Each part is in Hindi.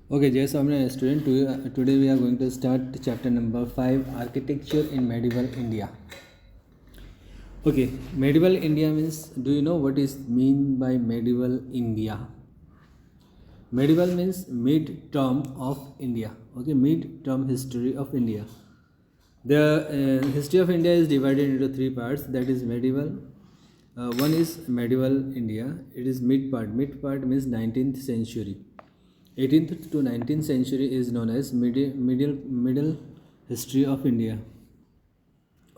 Okay, yes, I'm a student. Today we are going to start chapter number 5, Architecture in Medieval India. Okay, medieval India means, do you know what is mean by medieval India? Medieval means mid-term of India. Okay, mid-term history of India. The history of India is divided into three parts. That is medieval. One is medieval India. It is mid part. Mid part means 19th century. 18th to 19th century is known as middle history of India.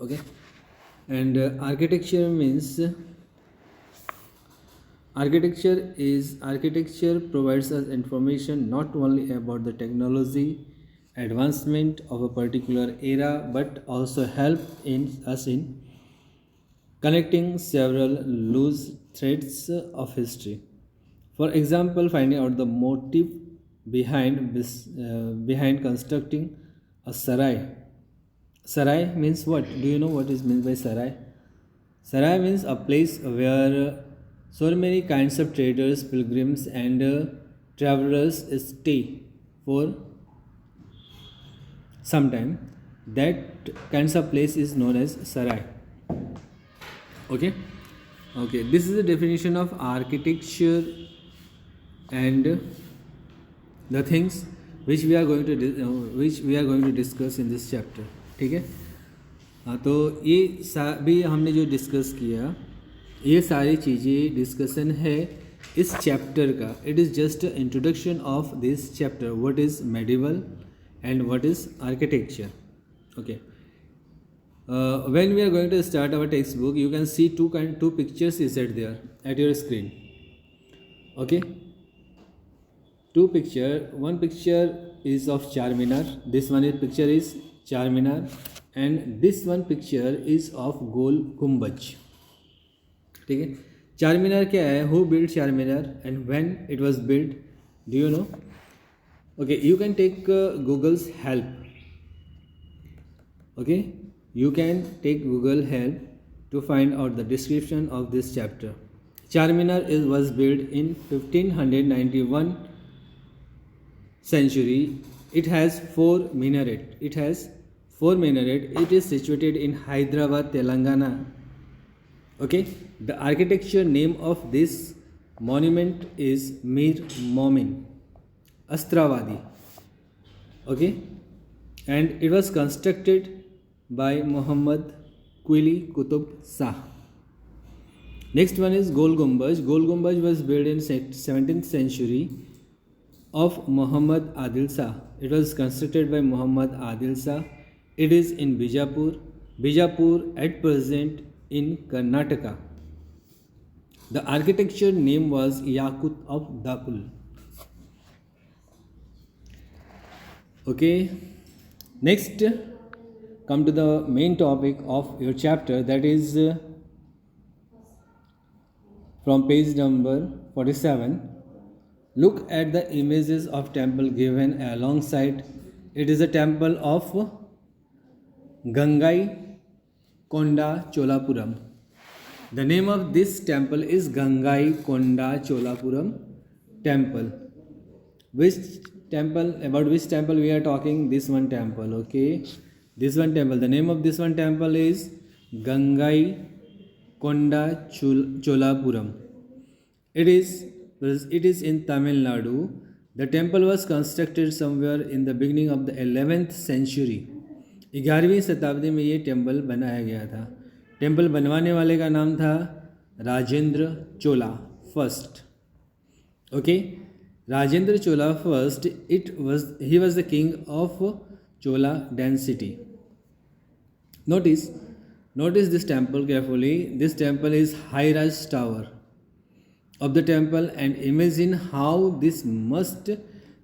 Okay, and architecture provides us information not only about the technology advancement of a particular era but also help in us in connecting several loose threads of history. For example, finding out the motive behind constructing a sarai. Sarai means what? Do you know what is meant by sarai? Sarai means a place where so many kinds of traders, pilgrims, and travelers stay for some time. That kinds of place is known as sarai. Okay, okay. This is the definition of architecture and the things which we are going to discuss in this chapter. ठीक है, हाँ, तो ये भी हमने जो डिस्कस किया, ये सारी चीज़ें डिस्कशन है इस चैप्टर का. It is just introduction of this chapter. What is medieval and what is architecture. Okay, when we are going to start our textbook, you can see two pictures is set there at your screen. Okay, two picture. One picture is of Charminar. This one is picture is Charminar, and this one picture is of Gol Gumbaj. ठीक है, चारमीनार क्या है? Who built Charminar and when it was built? Do you know? Okay, you can take Google's help. Okay, you can take Google help to find out the description of this chapter. Charminar was built in 1591 century. It has four minaret. It is situated in Hyderabad, Telangana. Okay, the architecture name of this monument is Mir Momin Astravadi. Okay, and it was constructed by Muhammad Quli Qutub Shah. Next one is Gol Gumbaj. Gol Gumbaj was built in 17th century of Muhammad Adil Shah. It was constructed by Muhammad Adil Shah. It is in Bijapur at present in Karnataka. The architecture name was Yakut of Dakul. Okay, next come to the main topic of your chapter, that is from page number 47. Look at the images of temple given alongside. It is a temple of Gangai Konda Cholapuram. The name of this temple is Gangai Konda Cholapuram temple. About which temple we are talking? This one temple. Okay, this one temple. The name of this one temple is Gangai Konda Cholapuram. It is in Tamil Nadu. The temple was constructed somewhere in the beginning of the 11th century. 11वीं शताब्दी में ये टेम्पल बनाया गया था. टेम्पल बनवाने वाले का नाम था Rajendra Chola first. Okay, Rajendra Chola first. He was the king of Chola dynasty. Notice this temple carefully. This temple is high-rise tower of the temple, and imagine how this must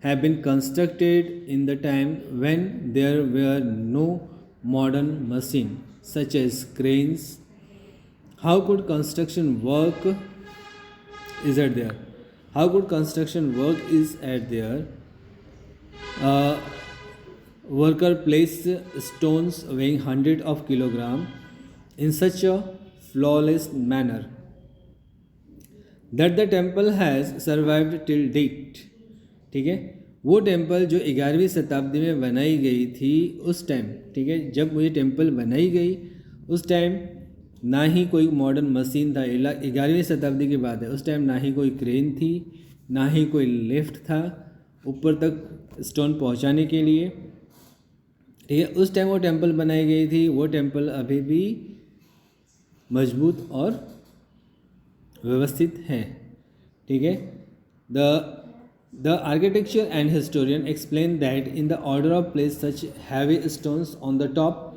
have been constructed in the time when there were no modern machine such as cranes. How could construction work is at there? Worker placed stones weighing hundred of kilograms in such a flawless manner that the temple has survived till date. ठीक है, वो टेम्पल जो 11वीं शताब्दी में बनाई गई थी उस टाइम, ठीक है, जब ये टेम्पल बनाई गई उस टाइम ना ही कोई मॉडर्न मशीन था, 11वीं शताब्दी की बात है, उस टाइम ना ही कोई क्रेन थी, ना ही कोई लिफ्ट था ऊपर तक स्टोन पहुंचाने के लिए, ठीक है। उस टाइम वो टेम्पल बनाई गई थी, वो टेम्पल अभी भी मजबूत और व्यवस्थित है, ठीक है। The architecture and historian explain that in the order of place such heavy stones on the top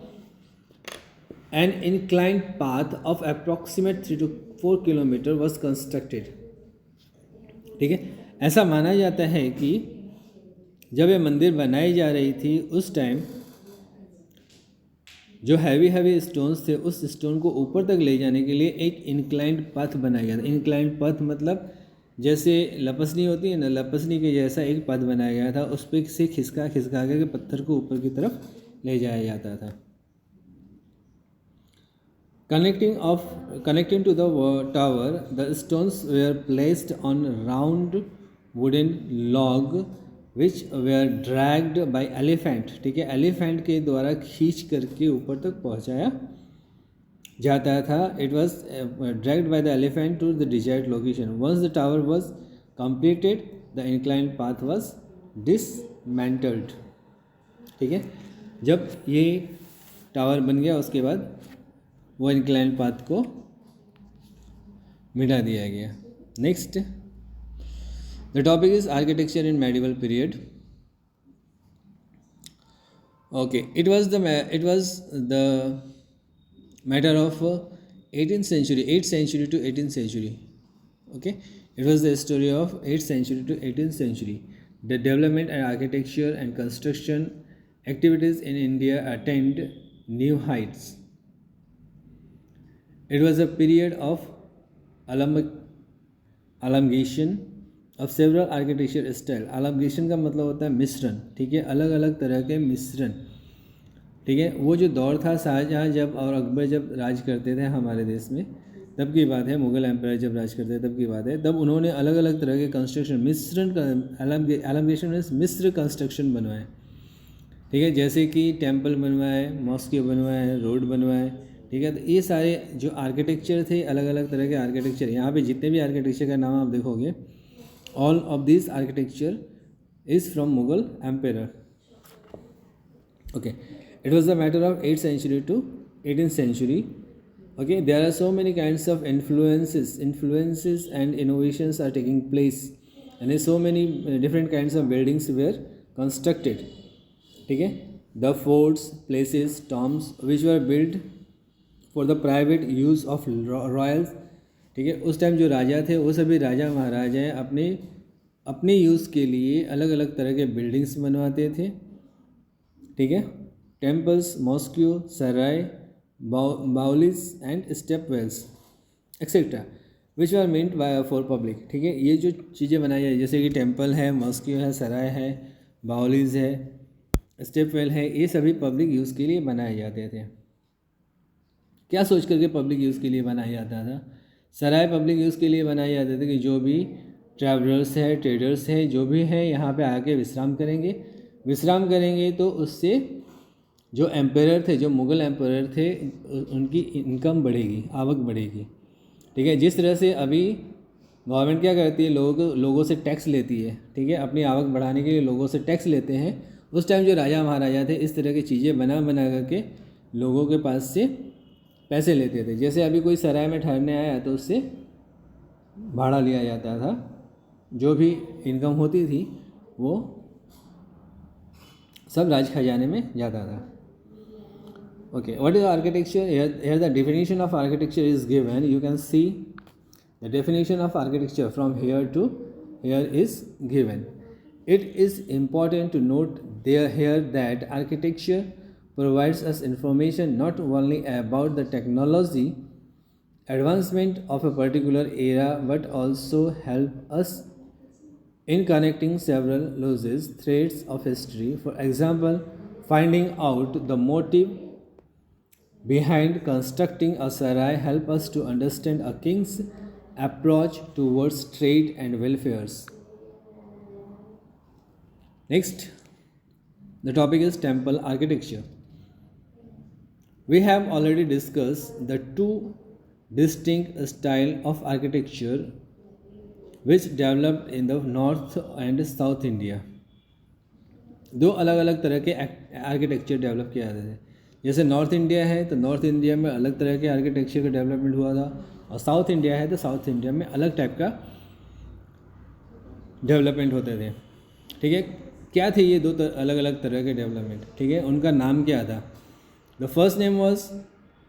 an inclined path of approximate 3 to 4 kilometre was constructed, ठीक है। ऐसा माना जाता है कि जब ये मंदिर बनाई जा रही थी उस टाइम जो हैवी स्टोन्स थे उस स्टोन को ऊपर तक ले जाने के लिए एक इंक्लाइंड पथ बनाया गया था। इंक्लाइंड पथ मतलब जैसे लपसनी होती है ना, लपसनी के जैसा एक पथ बनाया गया था, उस पर से खिसका के पत्थर को ऊपर की तरफ ले जाया जाता था। Connecting to the tower, the stones were placed on round wooden log which were dragged by elephant, ठीक है, एलिफेंट के द्वारा खींच करके ऊपर तक पहुंचाया जाता था। It was dragged by the elephant to the desired location. Once the tower was completed, the inclined path was dismantled, ठीक है। जब ये टावर बन गया उसके बाद वो इंक्लाइन पाथ को मिटा दिया गया। Next, the topic is architecture in medieval period. Okay, it was the matter of 18th century, 8th century to 18th century. Okay, it was the story of 8th century to 18th century. The development and architecture and construction activities in India attained new heights. It was a period of amalgamation of several architecture style. amalgamation का मतलब होता है मिश्रण, ठीक है, अलग अलग तरह के मिश्रण, ठीक है। वो जो दौर था शाहजहाँ जब और अकबर जब राज करते थे हमारे देश में, तब की बात है, मुगल एम्पायर जब राज करते थे तब की बात है, तब उन्होंने अलग अलग तरह के कंस्ट्रक्शन मिश्रण का एलमगेशन में मिश्र कंस्ट्रक्शन बनवाए, ठीक है, जैसे कि टेम्पल बनवाए, मॉस्क बनवाए, रोड बनवाए, ठीक है। तो ये सारे जो आर्किटेक्चर थे, अलग अलग तरह के आर्किटेक्चर, यहाँ पे जितने भी आर्किटेक्चर का नाम आप देखोगे, all of this architecture is from Mughal empire. Okay, it was the matter of 8th century to 18th century. Okay, there are so many kinds of influences and innovations are taking place, and so many different kinds of buildings were constructed, ठीक है। The forts, places, tombs which were built for the private use of Royals, ठीक है। उस टाइम जो राजा थे वो सभी राजा महाराजाएँ अपने यूज़ के लिए अलग अलग तरह के बिल्डिंग्स बनवाते थे, ठीक है। Temples, mosque, sarai, baolis and step wells etcetera which are meant by for public, ठीक है। ये जो चीज़ें बनाई जाए जैसे कि टेम्पल है, मॉस्क्यू है, सराय है, बाउलिस है, स्टेप वेल है, ये सभी पब्लिक यूज़ के लिए बनाए जाते थे। क्या सोच करके पब्लिक यूज़ के लिए बनाया जाता था? सराय पब्लिक यूज़ के लिए बनाए जाते थे कि जो भी ट्रैवलर्स है, ट्रेडर्स है, जो भी है यहाँ पे आके विश्राम करेंगे तो उससे जो एम्पायर थे, जो मुग़ल एम्पायर थे, उनकी इनकम बढ़ेगी, आवक बढ़ेगी, ठीक है। जिस तरह से अभी गवर्नमेंट क्या करती है, लोगों से टैक्स लेती है, ठीक है, अपनी आवक बढ़ाने के लिए लोगों से टैक्स लेते हैं। उस टाइम जो राजा महाराजा थे इस तरह की चीज़ें बना करके लोगों के पास से पैसे लेते थे। जैसे अभी कोई सराय में ठहरने आया तो उससे भाड़ा लिया जाता था, जो भी इनकम होती थी वो सब राज खजाने में जाता था। Okay, what is architecture? Here the definition of architecture is given. You can see the definition of architecture from here to here is given. It is important to note here that architecture provides us information not only about the technology advancement of a particular era but also help us in connecting several loose threads of history. For example, finding out the motive behind constructing a sarai help us to understand a king's approach towards trade and welfare. Okay, what is architecture? Here the definition of architecture is given. You can see the definition of architecture from here to here is given. It is important to note here that architecture provides us information not only about the technology advancement of a particular era but also help us in connecting several loose threads of history. For example, finding out the motive behind constructing a sarai help us to understand a king's approach towards trade and welfare. Next, the topic is temple architecture. We have already discussed the two distinct style of architecture which developed in the North and South India. दो अलग अलग तरह के आर्किटेक्चर डेवलप किए जाते थे. जैसे नॉर्थ इंडिया है तो नॉर्थ इंडिया में अलग तरह के आर्किटेक्चर का डेवलपमेंट हुआ था, और साउथ इंडिया है तो साउथ इंडिया में अलग टाइप का डेवलपमेंट होते थे. ठीक है, क्या थे ये दो अलग अलग तरह के डेवलपमेंट? ठीक है, उनका नाम क्या था? The first name was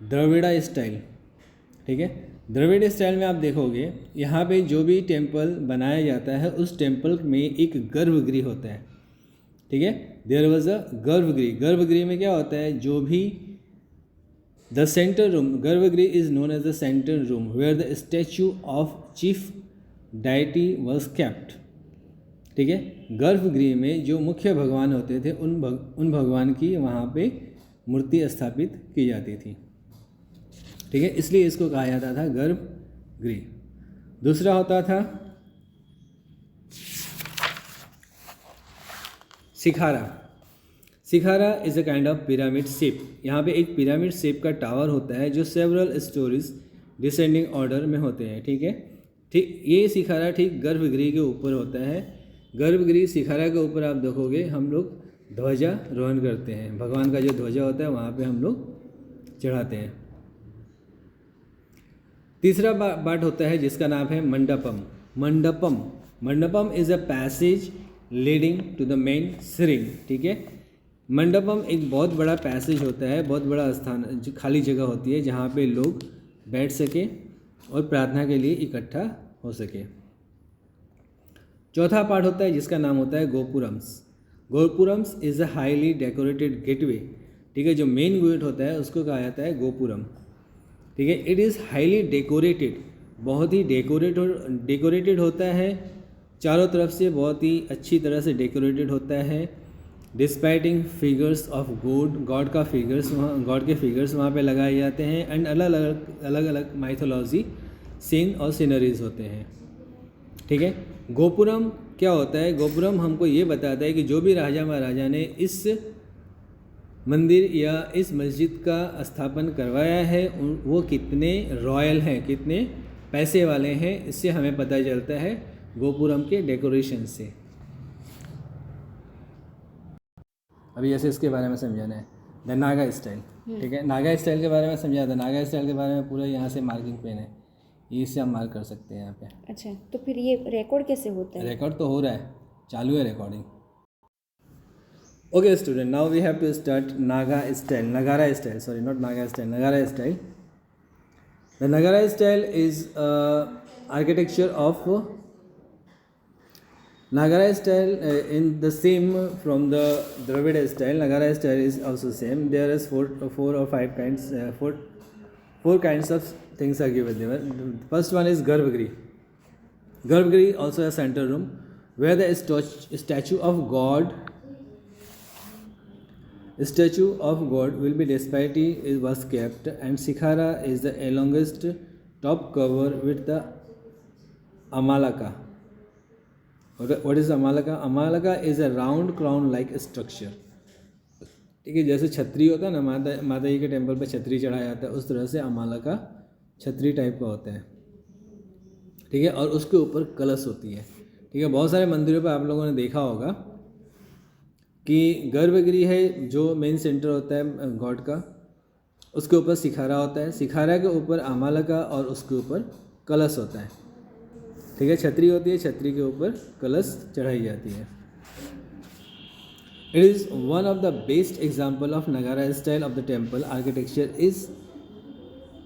Dravida style. ठीक है, द्रविड़ स्टाइल में आप देखोगे यहाँ पे जो भी टेम्पल बनाया जाता है उस टेम्पल में एक गर्भगृह होता है. ठीक है, देयर वॉज अ गर्भगृह. गर्भगृह में क्या होता है? जो भी the centre room, garbhagriha is known as the centre room where the statue of chief deity was kept. ठीक है, गर्भगृह में जो मुख्य भगवान होते थे उन भगवान की वहाँ पे मूर्ति स्थापित की जाती थी. ठीक है, इसलिए इसको कहा जाता था गर्भगृह. दूसरा होता था shikhara. Shikhara is a kind of pyramid shape. यहाँ पे एक पिरामिड शेप का टावर होता है जो सेवरल स्टोरीज डिसेंडिंग ऑर्डर में होते हैं. ठीक है, ठीक ये शिखारा ठीक गर्भगृह के ऊपर होता है. गर्भगृह शिखारा के ऊपर आप देखोगे हम लोग ध्वजारोहण करते हैं. भगवान का जो ध्वजा होता है वहाँ पे हम लोग चढ़ाते हैं. तीसरा पार्ट होता है जिसका नाम है mandapam. Mandapam is a passage leading to the main श्रृंग. ठीक है, मंडपम एक बहुत बड़ा पैसेज होता है, बहुत बड़ा स्थान, खाली जगह होती है जहाँ पे लोग बैठ सके और प्रार्थना के लिए इकट्ठा हो सके. चौथा पार्ट होता है जिसका नाम होता है gopurams. Gopurams is a highly decorated gateway. ठीक है, जो मेन गेट होता है उसको कहा जाता है गोपुरम. ठीक है, इट इज़ हाईली डेकोरेटेड, बहुत ही डेकोरेटेड होता है, चारों तरफ से बहुत ही अच्छी तरह से डेकोरेटेड होता है. डिस्पाइटिंग फिगर्स ऑफ गॉड के फिगर्स वहाँ पे लगाए जाते हैं. एंड अलग अलग माइथोलॉजी सीन और सीनरीज होते हैं. ठीक है, गोपुरम क्या होता है? गोपुरम हमको ये बताता है कि जो भी राजा महाराजा ने इस मंदिर या इस मस्जिद का स्थापन करवाया है वो कितने रॉयल हैं, कितने पैसे वाले हैं. इससे हमें पता चलता है गोपुरम के डेकोरेशन से. अभी जैसे इसके बारे में समझाना है द नागा स्टाइल. ठीक है, नागा स्टाइल के बारे में समझा था. नागा स्टाइल के बारे में पूरा यहाँ से मार्किंग पेन है, इससे हम मार्क कर सकते हैं यहाँ पे. अच्छा, तो फिर ये रिकॉर्ड कैसे होता है? रिकॉर्ड तो हो रहा है, चालू है recording. Okay student, now we have to start Nagara style. Sorry, not Naga style, Nagara style. The Nagara style is architecture of Nagara style in the same from the Dravida style. Nagara style is also same. There is four or five kinds. Four kinds of things are given there. First one is Garbhagriha. Garbhagriha also a center room where the statue of God will be displayed was kept, and Shikhara is the longest top cover with the Amalaka. What is Amalaka? Amalaka is a round crown like structure. ठीक है, जैसे छतरी होता है ना, माता जी के टेम्पल पे छतरी चढ़ाया जाता है, उस तरह से अमालका छतरी टाइप का होता है. ठीक है, और उसके ऊपर कलश होती है. ठीक है, बहुत सारे मंदिरों पे आप लोगों ने देखा होगा कि गर्भगृह है जो मेन सेंटर होता है गॉड का, उसके ऊपर शिखारा होता है. शिखारा के ऊपर अमालका और उसके ऊपर कलश होता है. ठीक है, छतरी होती है, छतरी के ऊपर कलश चढ़ाई जाती है. It is one of the best example of Nagara style of the temple architecture is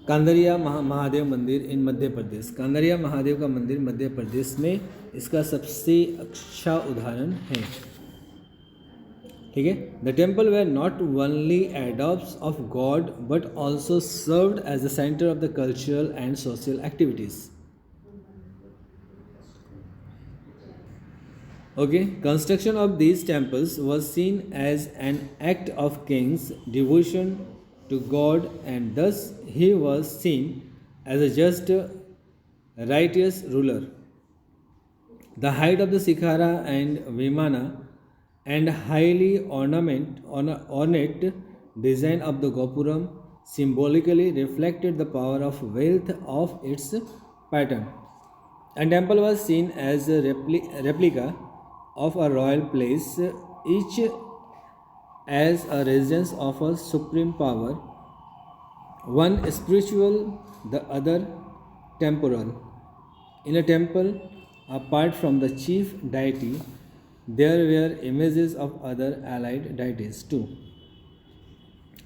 Kandariya Mahadev मंदिर इन मध्य प्रदेश. कांदरिया महादेव का मंदिर मध्य प्रदेश में इसका सबसे अच्छा उदाहरण है. ठीक है, the temple were not only abodes of god but also served as the centre of the cultural and social activities. Okay, construction of these temples was seen as an act of king's devotion to God, and thus he was seen as a just, righteous ruler. The height of the Shikhara and Vimana and highly ornate design of the Gopuram symbolically reflected the power of wealth of its pattern. A temple was seen as a replica of a royal place, each as a residence of a supreme power, one spiritual, the other temporal. In a temple, apart from the chief deity, there were images of other allied deities too.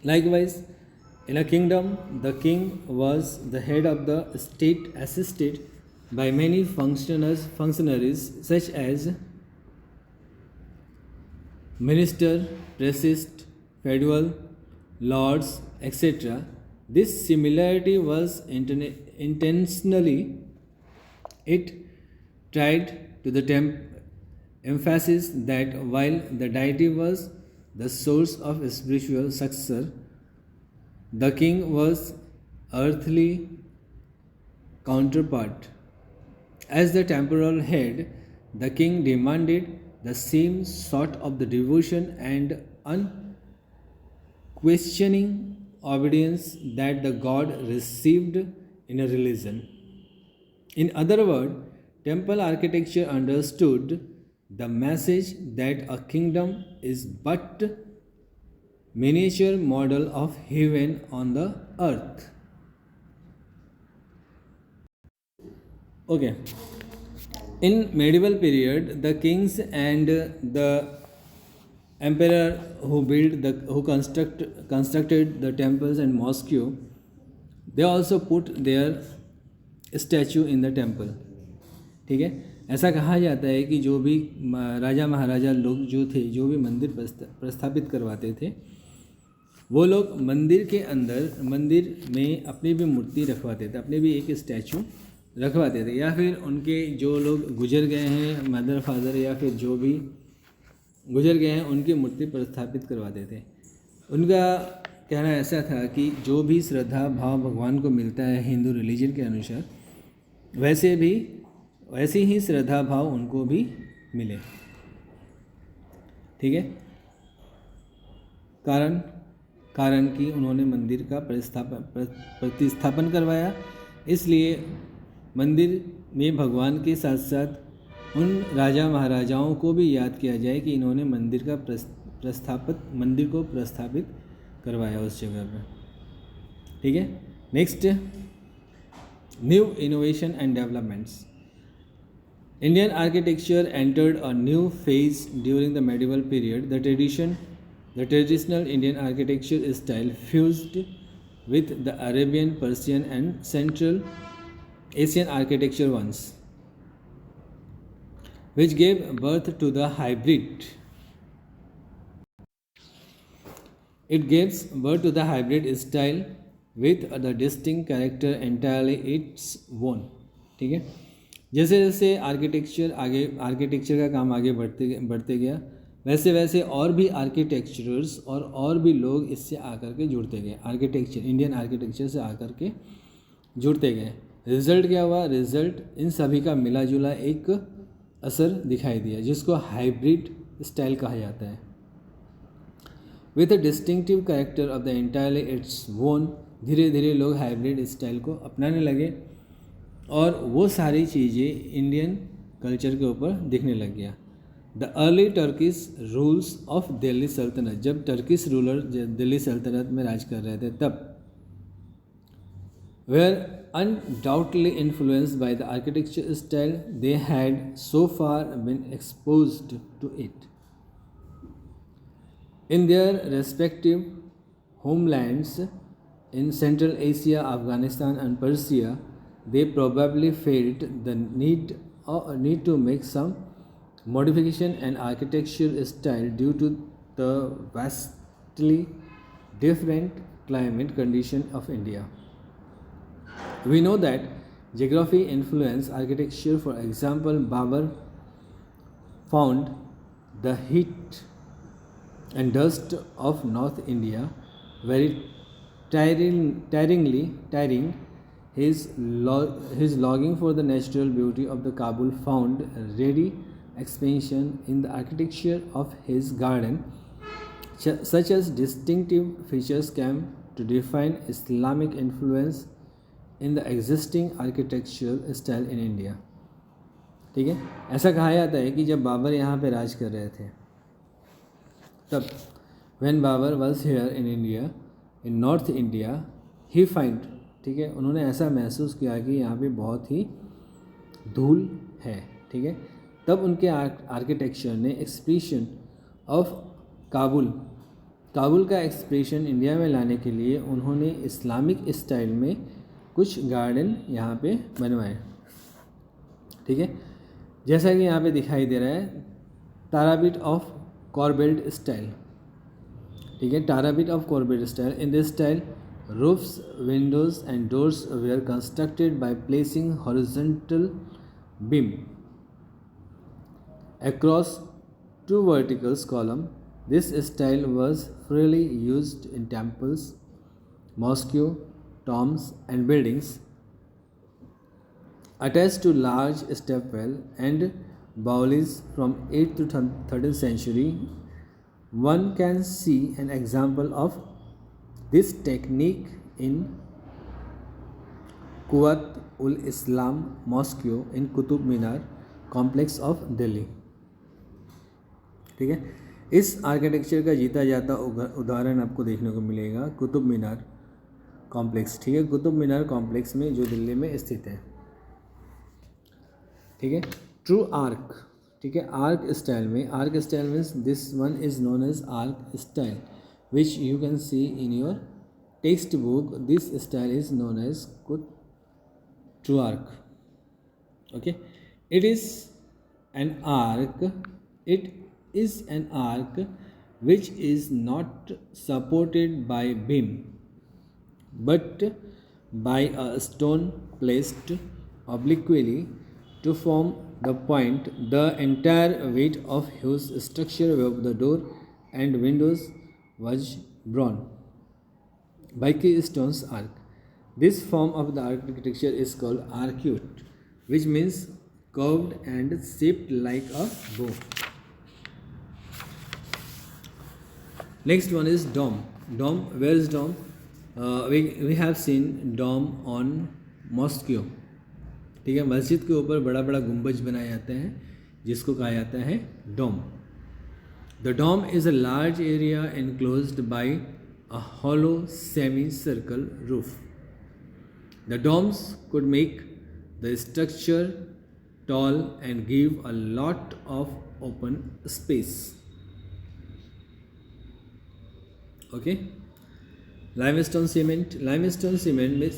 Likewise, in a kingdom, the king was the head of the state, assisted by many functionaries such as minister, priest, feudal, lords, etc. This similarity was intentionally it tried to the emphasis that while the deity was the source of spiritual success, the king was earthly counterpart. As the temporal head, the king demanded the same sort of the devotion and unquestioning obedience that the god received in a religion. In other words, temple architecture understood the message that a kingdom is but miniature model of heaven on the earth. Okay. In medieval period, the kings and the emperor who constructed the temples and mosque, they also put their statue in the temple. ठीक है, ऐसा कहा जाता है कि जो भी राजा महाराजा लोग जो थे, जो भी मंदिर प्रस्थापित करवाते थे, वो लोग मंदिर के अंदर मंदिर में अपनी भी मूर्ति रखवाते थे, अपने भी एक स्टैचू रखवाते थे, या फिर उनके जो लोग गुजर गए हैं, मदर फादर या फिर जो भी गुजर गए हैं, उनकी मूर्ति प्रस्थापित करवाते थे। उनका कहना ऐसा था कि जो भी श्रद्धा भाव भगवान को मिलता है हिंदू रिलीजन के अनुसार, वैसे ही श्रद्धा भाव उनको भी मिले। ठीक है, कारण कि उन्होंने मंदिर का प्रतिस्थापन करवाया, इसलिए मंदिर में भगवान के साथ साथ उन राजा महाराजाओं को भी याद किया जाए कि इन्होंने मंदिर को प्रस्थापित करवाया उस जगह पर। ठीक है, next, new innovation and developments. Indian architecture entered a new phase during the medieval period. The traditional Indian architecture style fused with the Arabian, Persian, and Central Asian architecture ones, which gave birth to the hybrid. It gives birth to the hybrid style with the distinct character entirely its own. ठीक है, जैसे जैसे आर्किटेक्चर का काम आगे बढ़ते गया, वैसे वैसे और भी आर्किटेक्चरर्स और भी लोग इससे आकर के जुड़ते गए, इंडियन आर्किटेक्चर से आकर के जुड़ते गए। रिज़ल्ट क्या हुआ? रिज़ल्ट इन सभी का मिला जुला एक असर दिखाई दिया, जिसको हाइब्रिड स्टाइल कहा जाता है। With a distinctive character of the entirely its own, धीरे धीरे लोग हाइब्रिड स्टाइल को अपनाने लगे और वो सारी चीज़ें इंडियन कल्चर के ऊपर दिखने लग गया। The early Turkish rules of Delhi सल्तनत, जब टर्किश रूलर दिल्ली सल्तनत में राज कर रहे थे तब, were undoubtedly influenced by the architecture style they had so far been exposed to it in their respective homelands in central Asia, Afghanistan and Persia. They probably felt the need to make some modification in architectural style due to the vastly different climate condition of India. We know that geography influenced architecture. For example, Babur found the heat and dust of North India very tiring. His longing for the natural beauty of the Kabul found ready expansion in the architecture of his garden. Such as distinctive features came to define Islamic influence in the existing architectural style in India. ठीक है, ऐसा कहा जाता है कि जब बाबर यहाँ पे राज कर रहे थे तब when Babar was here in India, in North India, he find, ठीक है, उन्होंने ऐसा महसूस किया कि यहाँ पे बहुत ही धूल है. ठीक है, तब उनके आर्किटेक्चर ने एक्सप्रेशन ऑफ काबुल का एक्सप्रेशन इंडिया में लाने के लिए उन्होंने इस्लामिक स्टाइल में कुछ गार्डन यहाँ पे बनवाए. ठीक है, जैसा कि यहाँ पे दिखाई दे रहा है ताराबिट ऑफ कॉर्बेल्ट स्टाइल. ठीक है, trabeate of corbelled style. In this style roofs, windows and doors were constructed by placing horizontal beam across two vertical columns. This style was freely used in temples, mosques, tombs and buildings attached to large stepwell and baulis from 8th to 13th century. One can see an example of this technique in Quwat ul Islam Mosque in Qutub Minar complex of Delhi. ठीक है, इस आर्किटेक्चर का जीता जाता उदाहरण आपको देखने को मिलेगा कुतुब मीनार कॉम्प्लेक्स. ठीक है, कुतुब मीनार कॉम्प्लेक्स में जो दिल्ली में स्थित है. ठीक है, ट्रू आर्क. ठीक है, आर्क स्टाइल में, arch style means this one is known as arch style which you can see in your textbook. This style is known as true arc. Okay, it is an arc which is not supported by beam but by a stone placed obliquely to form the point. The entire weight of whose structure of the door and windows was borne by Keystone's arc. This form of the architecture is called arcuate, which means curved and shaped like a bow. Next one is dome. Dome. Where is dome? We have seen dome on mosque. ठीक है, मस्जिद के ऊपर बड़ा बड़ा गुंबज बनाए जाते हैं जिसको कहा जाता है डोम. The dome is a large area enclosed by a hollow semicircle roof. The domes could make the structure tall and give a lot of open space. Okay. Limestone cement. Limestone cement में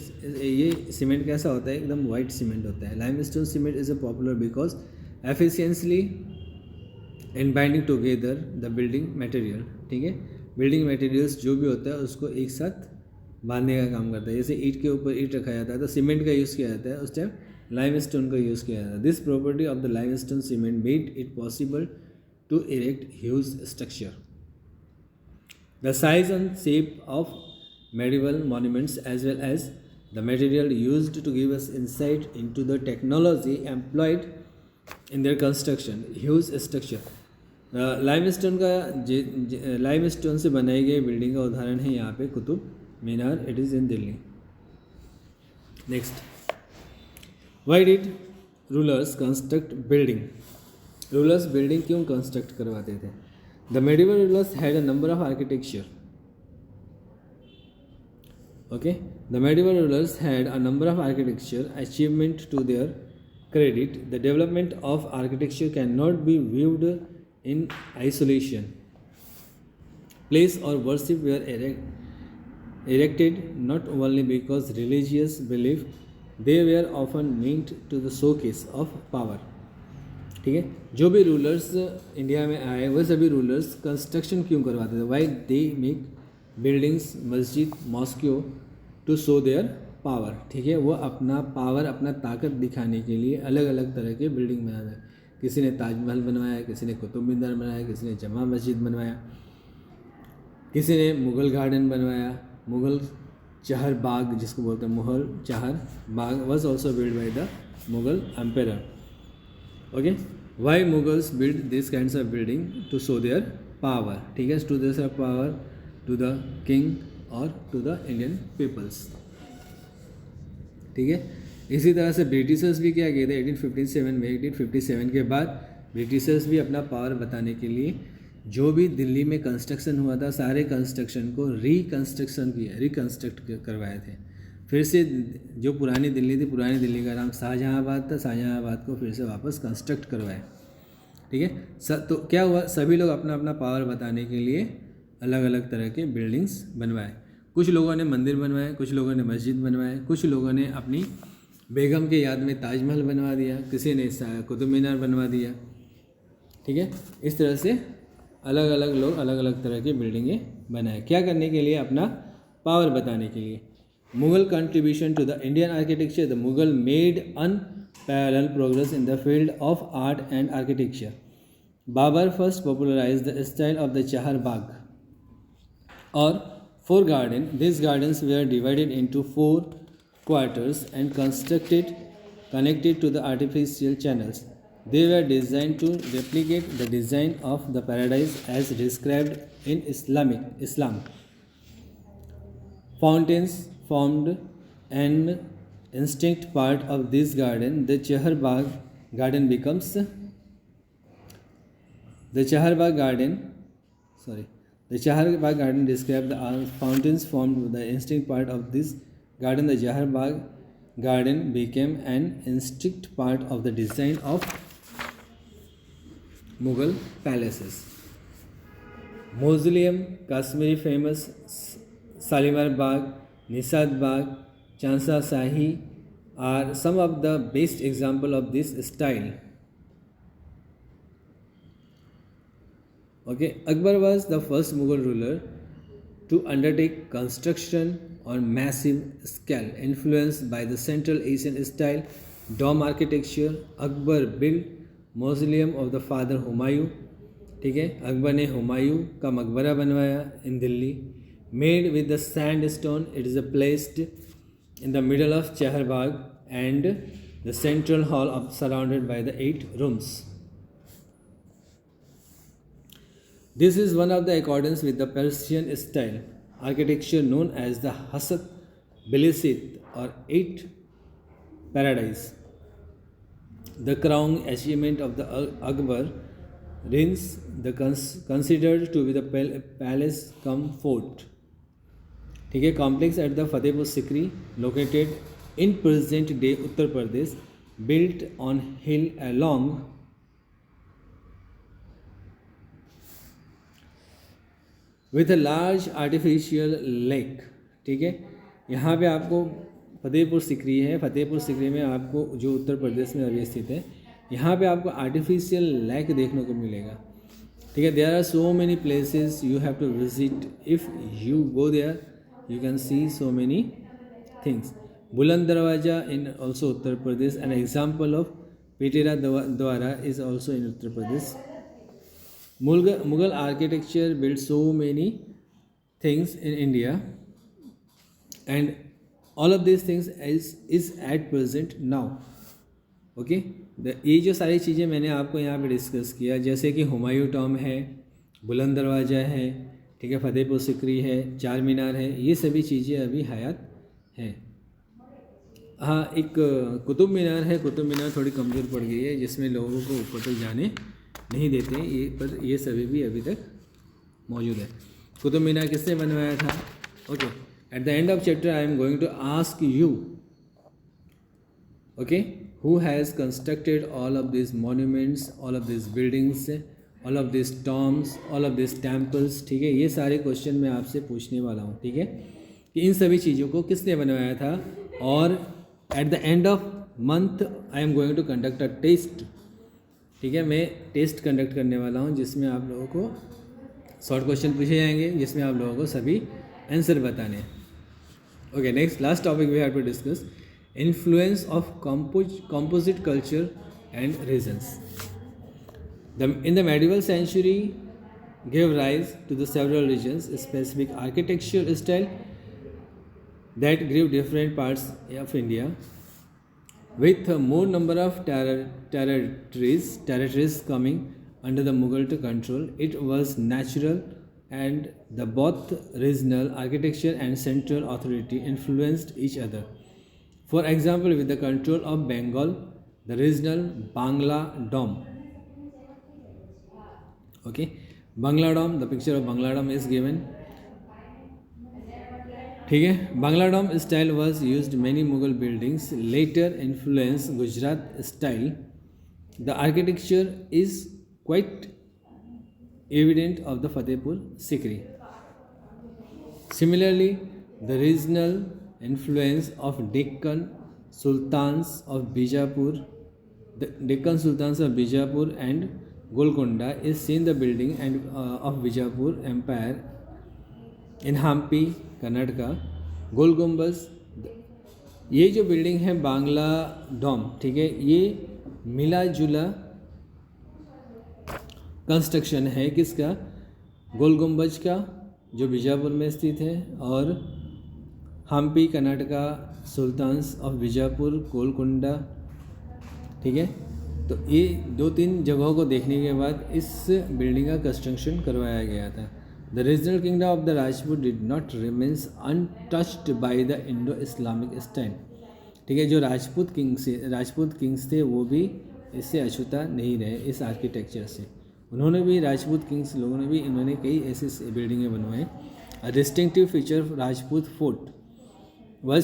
ये सीमेंट कैसा होता है, एकदम वाइट सीमेंट होता है. Limestone cement is a popular because efficiently in binding together the building material. ठीक है, बिल्डिंग मटेरियल्स जो भी होता है उसको एक साथ बांधने का काम करता है. जैसे ईंट के ऊपर ईंट रखा जाता है तो सीमेंट का यूज़ किया जाता है, उस टाइम लाइमस्टोन का यूज़ किया जाता है. This property of the limestone cement made it possible to erect huge structure. The size and shape of medieval monuments as well as the material used to give us insight into the technology employed in their construction. Huge structure. Limestone का लाइमस्टोन से बनाई गई बिल्डिंग का उदाहरण है यहाँ पे Qutub Minar. It is in Delhi. Next, why did rulers construct building. Rulers building क्यों कंस्ट्रक्ट करवाते थे? The medieval rulers had a number of architecture. Okay, the medieval rulers had a number of architecture achievement to their credit. The development of architecture cannot be viewed in isolation. Place or worship were erected not only because religious belief, they were often meant to the showcase of power. ठीक है, जो भी रूलर्स इंडिया में आए वह सभी रूलर्स कंस्ट्रक्शन क्यों करवाते थे? वाई दे मेक बिल्डिंग्स, मस्जिद, मॉस्क्यो टू शो देयर पावर. ठीक है, वो अपना पावर, अपना ताकत दिखाने के लिए अलग अलग तरह के बिल्डिंग बनाते हैं. किसी ने ताजमहल बनवाया, किसी ने कुतुब मीनार बनाया, किसी ने जमा मस्जिद बनवाया, किसी ने मुग़ल गार्डन बनवाया. मुग़ल चहर बाग जिसको बोलते हैं, Mughal Chahar Bagh was also build by the Mughal emperor. Okay, why Mughals build this kinds of building to show their power, ठीक है, to their power to the king और टू द इंडियन पीपल्स, ठीक है। इसी तरह से ब्रिटिशर्स भी क्या किए थे 1857 में, 1857 के बाद ब्रिटिशर्स भी अपना पावर बताने के लिए जो भी दिल्ली में कंस्ट्रक्शन हुआ था सारे कंस्ट्रक्शन को रिकंस्ट्रक्ट करवाए थे। फिर से जो पुरानी दिल्ली थी, पुरानी दिल्ली का नाम शाहजहाँआबाद था, शाहजहाँआबाद को फिर से वापस कंस्ट्रक्ट करवाए, ठीक है। तो क्या हुआ, सभी लोग अपना अपना पावर बताने के लिए अलग अलग तरह के बिल्डिंग्स बनवाए। कुछ लोगों ने मंदिर बनवाए, कुछ लोगों ने मस्जिद बनवाए, कुछ लोगों ने अपनी बेगम के याद में ताजमहल बनवा दिया, किसी ने कुतुब मीनार बनवा दिया, ठीक है। इस तरह से अलग अलग लोग अलग अलग तरह की बिल्डिंगें बनाए, क्या करने के लिए, अपना पावर बताने के लिए। Mughal contribution to the Indian architecture, the Mughal made unparalleled progress in the field of art and architecture. Babur first popularized the style of the Chahar Bagh or four gardens. These gardens were divided into 4 quarters and connected to the artificial channels. They were designed to replicate the design of the paradise as described in Islam. Fountains formed an instinct part of this garden. The Chahar Bagh garden described the fountains formed the instinct part of this garden. The Chahar Bagh garden became an instinct part of the design of Mughal palaces. Mausoleum, Kashmiri famous, Shalimar Bagh, Nisad Bagh, Chansa Shahi are some of the best example of this style. Okay, Akbar was the first Mughal ruler to undertake construction on massive scale, influenced by the Central Asian style dome architecture. Akbar built mausoleum of the father Humayun, ठीक है। अकबर ने हुमायूं का मकबरा बनवाया in Delhi, made with the sand stone. It is placed in the middle of Chahar Bagh and the central hall of surrounded by the 8 rooms. This is one of the accordance with the Persian style architecture known as the Hasht Bihisht और 8 paradise. The crown achievement of the Akbar reigns the considered to be the palace cum fort, ठीक है. Complex at the Fatehpur Sikri located in present day Uttar Pradesh, built on hill along with a large artificial lake, ठीक है. यहाँ पे आपको फतेहपुर सिकरी है. फतेहपुर सिकरी में आपको जो उत्तर प्रदेश में अभी स्थित है, यहाँ पे आपको आर्टिफिशियल लेक देखने को मिलेगा, ठीक है. There are so many places you have to visit. If you go there you can see so many things. Buland Darwaza in also Uttar Pradesh. An example of पेटेरा द्वारा is also in Uttar Pradesh. Mughal architecture built so many things in India, and all of these things is at present now. Okay, ये जो सारी चीज़ें मैंने आपको यहाँ पे डिस्कस किया, जैसे कि हुमायूं टॉम है, बुलंद दरवाज़ा है, ठीक है, फतेहपुर सिकरी है, चार मीनार है, ये सभी चीज़ें अभी हयात हैं. हाँ, एक कुतुब मीनार है. कुतुब मीनार थोड़ी कमज़ोर पड़ गई है, जिसमें लोगों को ऊपर तक जाने नहीं देते हैं ये, पर ये सभी भी अभी तक मौजूद है. कुतुब मीनार किसने बनवाया था? Okay, at the end of chapter I am going to ask you, okay, who has constructed all of these monuments, all of these buildings, all of these tombs, all of these temples, ठीक है. ये सारे क्वेश्चन मैं आपसे पूछने वाला हूँ, ठीक है, कि इन सभी चीज़ों को किसने बनवाया था. और at the end of month I am going to conduct a test, ठीक है. मैं टेस्ट कंडक्ट करने वाला हूँ जिसमें आप लोगों को शॉर्ट क्वेश्चन पूछे जाएंगे, जिसमें आप लोगों को सभी आंसर बताने हैं. Okay, next last topic we have to discuss, influence of composite culture and regions. In the medieval century gave rise to the several regions, specific architecture style that grew different parts of India. with a more number of territories coming under the Mughal control, it was natural and the both regional architecture and central authority influenced each other. For example, with the control of Bengal, the regional Bangla Dome. Okay, Bangla Dome, the picture of Bangla Dome is given. ठीक है, Bangla Dome style was used many Mughal buildings later influenced Gujarat style. The architecture is quite evident of the Fatehpur Sikri. Similarly, the regional influence of Deccan Sultans of Bijapur, and Golconda is seen the building and of Bijapur Empire in Hampi, Karnataka. गोल गुम्बज, ये जो बिल्डिंग है बांग्ला डोम, ठीक है, ये मिला जुला कंस्ट्रक्शन है किसका? गोल गुम्बज का, जो बीजापुर में स्थित है, और हम्पी कर्नाटका सुल्तान्स ऑफ बीजापुर गोलकुंडा. ठीक है, तो ये 2-3 जगहों को देखने के बाद इस बिल्डिंग का कंस्ट्रक्शन करवाया गया था. The regional kingdom of the Rajput did not remains untouched by the Indo-Islamic style. ठीक है, जो राजपूत किंग्स थे वो भी इससे अछूता नहीं रहे इस आर्किटेक्चर से. उन्होंने भी, राजपूत किंग्स लोगों ने भी, इन्होंने कई ऐसी बिल्डिंगें बनवाई. A distinctive feature of Rajput fort was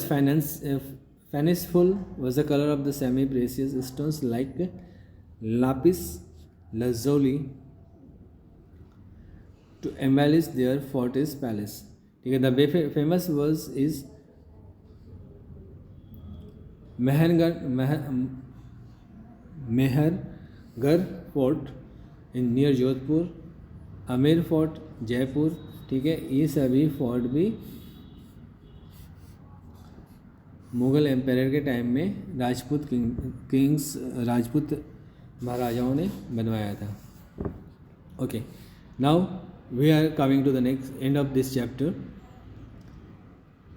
fanciful was the color of the semi-precious stones like lapis lazuli to embellish their fortress palace. ठीक है, the famous was is Mehrgarh fort in near Jodhpur, Amer fort Jaipur. ठीक है, ये सभी फोर्ट भी मुग़ल एम्पायर के टाइम में राजपूत महाराजाओं ने बनवाया था. Okay, now we are coming to the next end of this chapter.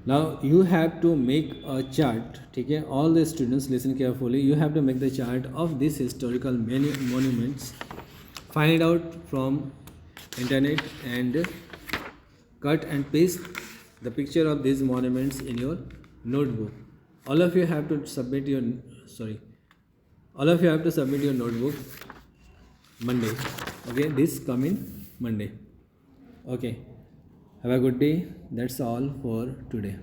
Now you have to make a chart. ठीक है, all the students listen carefully. You have to make the chart of these historical monuments. Find it out from internet and cut and paste the picture of these monuments in your notebook. All of you have to submit your notebook Monday. Okay, this coming Monday. Okay, have a good day. That's all for today.